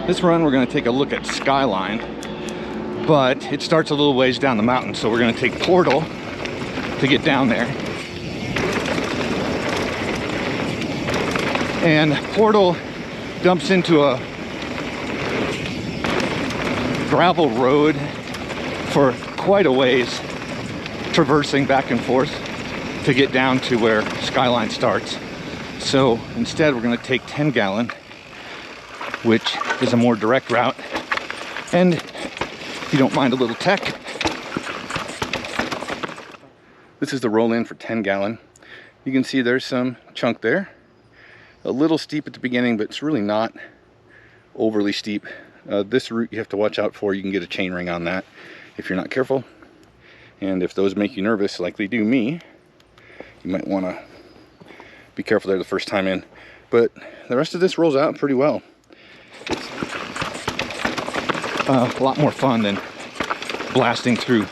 This run, we're going to take a look at Skyline, but it starts a little ways down the mountain, so we're going to take Portal to get down there. And Portal dumps into a gravel road for quite a ways, traversing back and forth to get down to where Skyline starts. So instead, we're going to take 10 gallon, which is a more direct route. And if you don't mind a little tech, this is the roll in for 10 gallon. You can see there's some chunk there. A little steep at the beginning, but it's really not overly steep. This route you have to watch out for. You can get a chain ring on that if you're not careful. And if those make you nervous, like they do me, you might want to be careful there the first time in. But the rest of this rolls out pretty well. It's a lot more fun than blasting through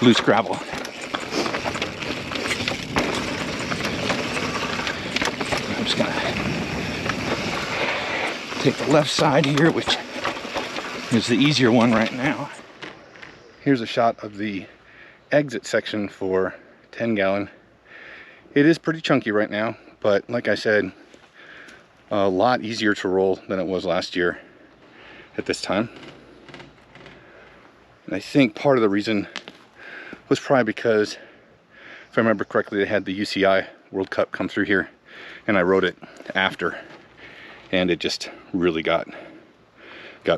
loose gravel. I'm just gonna take the left side here, which is the easier one right now. Here's a shot of the exit section for 10 gallon. It is pretty chunky right now, but like I said, a lot easier to roll than it was last year at this time. And I think part of the reason was probably because, if I remember correctly, they had the UCI World Cup come through here, and I rode it after, and it just really got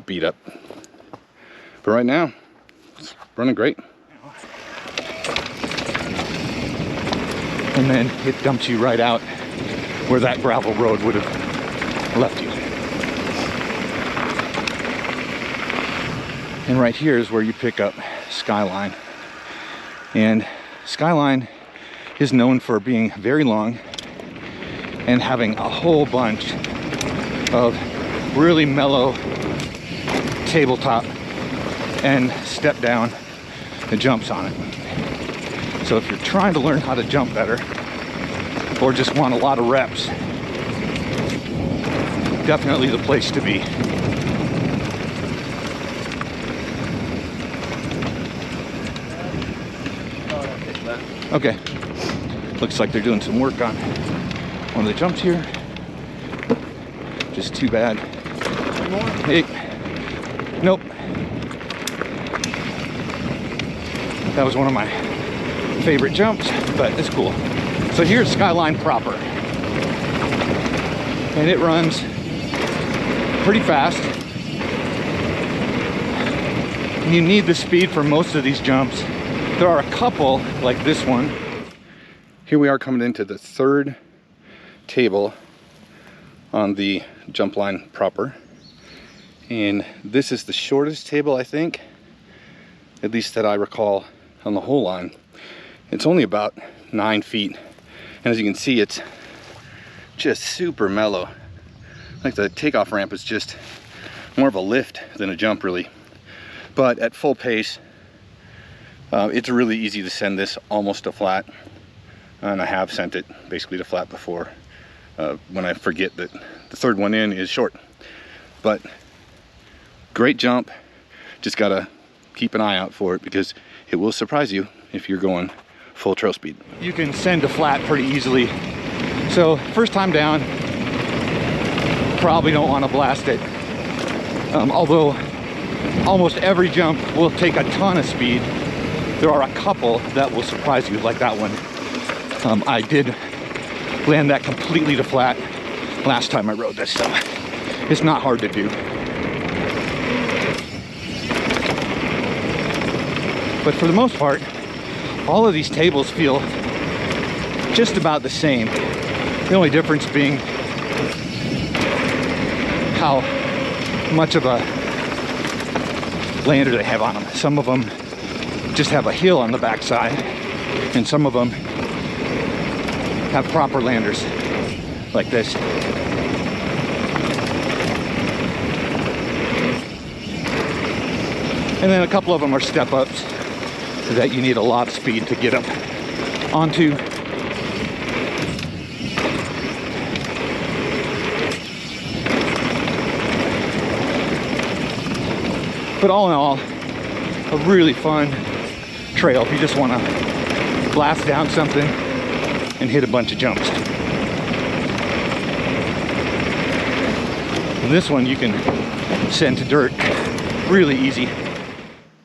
beat up. But right now, it's running great. And then it dumps you right out where that gravel road would have left you. And right here is where you pick up Skyline. And Skyline is known for being very long and having a whole bunch of really mellow tabletop and step down and jumps on it. So if you're trying to learn how to jump better, or just want a lot of reps, definitely the place to be. Okay, looks like they're doing some work on one of the jumps here. Just too bad. Hey, nope. That was one of my favorite jumps, but it's cool. So here's Skyline proper, and it runs pretty fast. You need the speed for most of these jumps. There are a couple like this one. Here we are coming into the third table on the jump line proper, and this is the shortest table, I think, at least that I recall, on the whole line. It's only about 9 feet, and as you can see, it's just super mellow. Like the takeoff ramp is just more of a lift than a jump, really. But at full pace, it's really easy to send this almost to flat, and I have sent it basically to flat before when I forget that the third one in is short. But great jump, just gotta keep an eye out for it because it will surprise you if you're going full trail speed. You can send to flat pretty easily. So first time down, probably don't want to blast it. Although almost every jump will take a ton of speed, there are a couple that will surprise you, like that one. I did land that completely to flat last time I rode this, so it's not hard to do. But for the most part, all of these tables feel just about the same. The only difference being how much of a lander they have on them. Some of them just have a hill on the backside, and some of them have proper landers like this. And then a couple of them are step ups that you need a lot of speed to get up onto. But all in all, a really fun trail if you just want to blast down something and hit a bunch of jumps. And this one you can send to dirt really easy.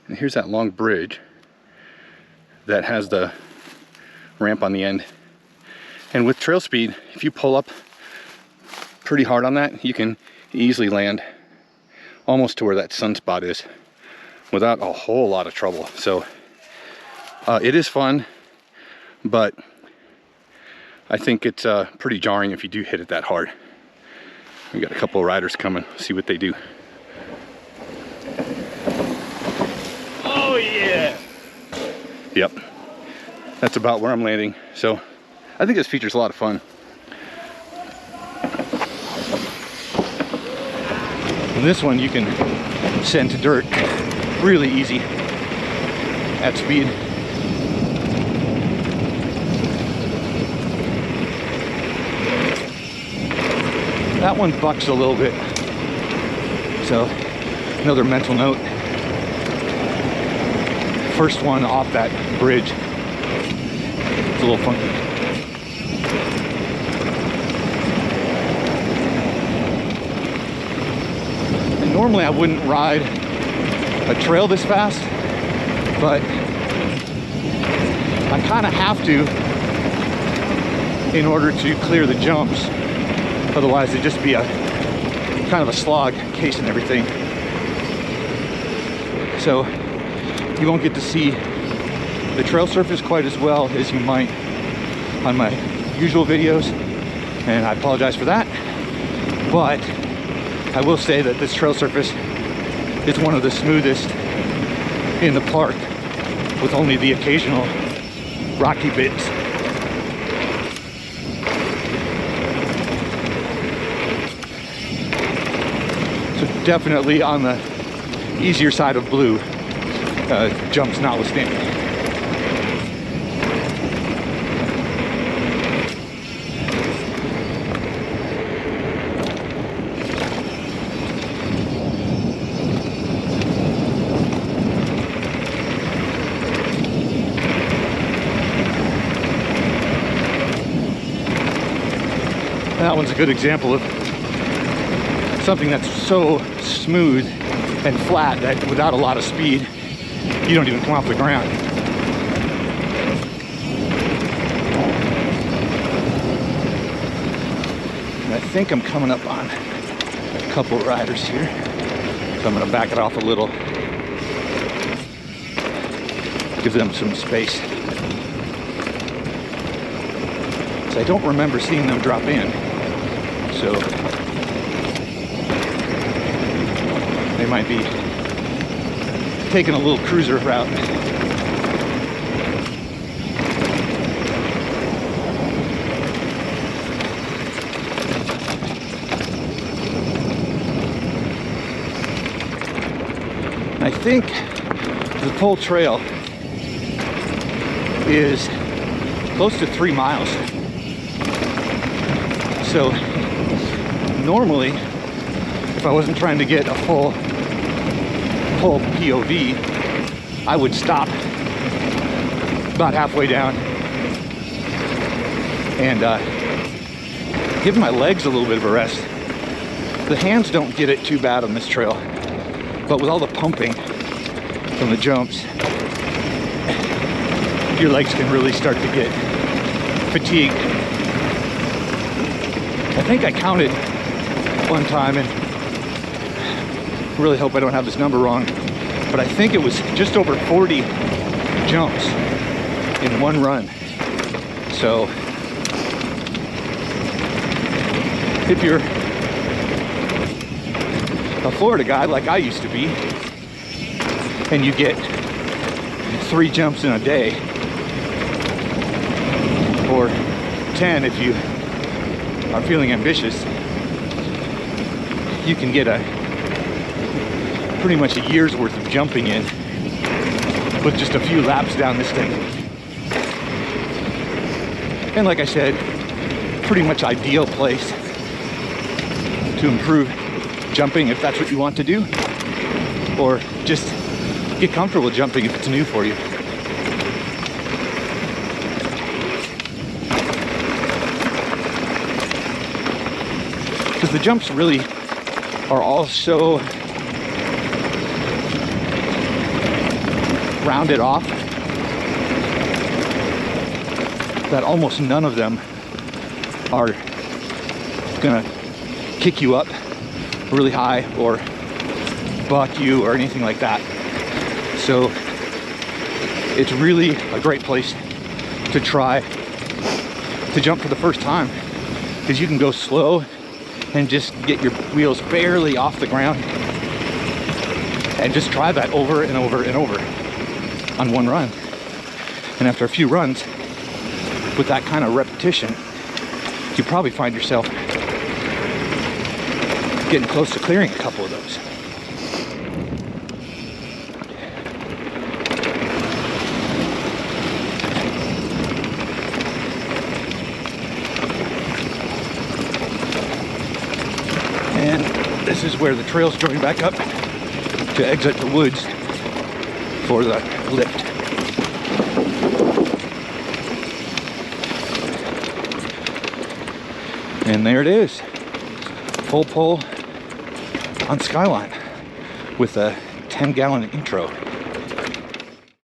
And here's that long bridge that has the ramp on the end. And with trail speed, if you pull up pretty hard on that, you can easily land almost to where that sunspot is without a whole lot of trouble. So it is fun, but I think it's pretty jarring if you do hit it that hard. We got a couple of riders coming, see what they do. Oh yeah! Yep, that's about where I'm landing. So I think this feature's a lot of fun. And this one you can send to dirt really easy at speed. That one bucks a little bit, so another mental note. First one off that bridge, it's a little funky. And normally I wouldn't ride a trail this fast, but I kind of have to in order to clear the jumps. Otherwise it'd just be a kind of a slog casing everything. So you won't get to see the trail surface quite as well as you might on my usual videos, and I apologize for that. But I will say that this trail surface is one of the smoothest in the park, with only the occasional rocky bits. So definitely on the easier side of blue, jumps notwithstanding. That one's a good example of something that's so smooth and flat that without a lot of speed, you don't even come off the ground. And I think I'm coming up on a couple of riders here, so I'm going to back it off a little, give them some space. So I don't remember seeing them drop in, so they might be taking a little cruiser route. I think the whole trail is close to 3 miles. So normally, if I wasn't trying to get a full POV, I would stop about halfway down and give my legs a little bit of a rest. The hands don't get it too bad on this trail, but with all the pumping from the jumps, your legs can really start to get fatigued. I think I counted one time, and really hope I don't have this number wrong, but I think it was just over 40 jumps in one run. So if you're a Florida guy like I used to be, and you get 3 jumps in a day, or 10 if you are feeling ambitious, you can get pretty much a year's worth of jumping in with just a few laps down this thing. And like I said, pretty much ideal place to improve jumping if that's what you want to do. or just get comfortable jumping if it's new for you. Because the jumps really are all so rounded off that almost none of them are gonna kick you up really high or buck you or anything like that. So it's really a great place to try to jump for the first time, because you can go slow and just get your wheels barely off the ground and just try that over and over and over on one run. And after a few runs with that kind of repetition, you probably find yourself getting close to clearing a couple of those. And this is where the trails join back up to exit the woods for the lift. And there it is, full pull on Skyline with a 10-gallon intro.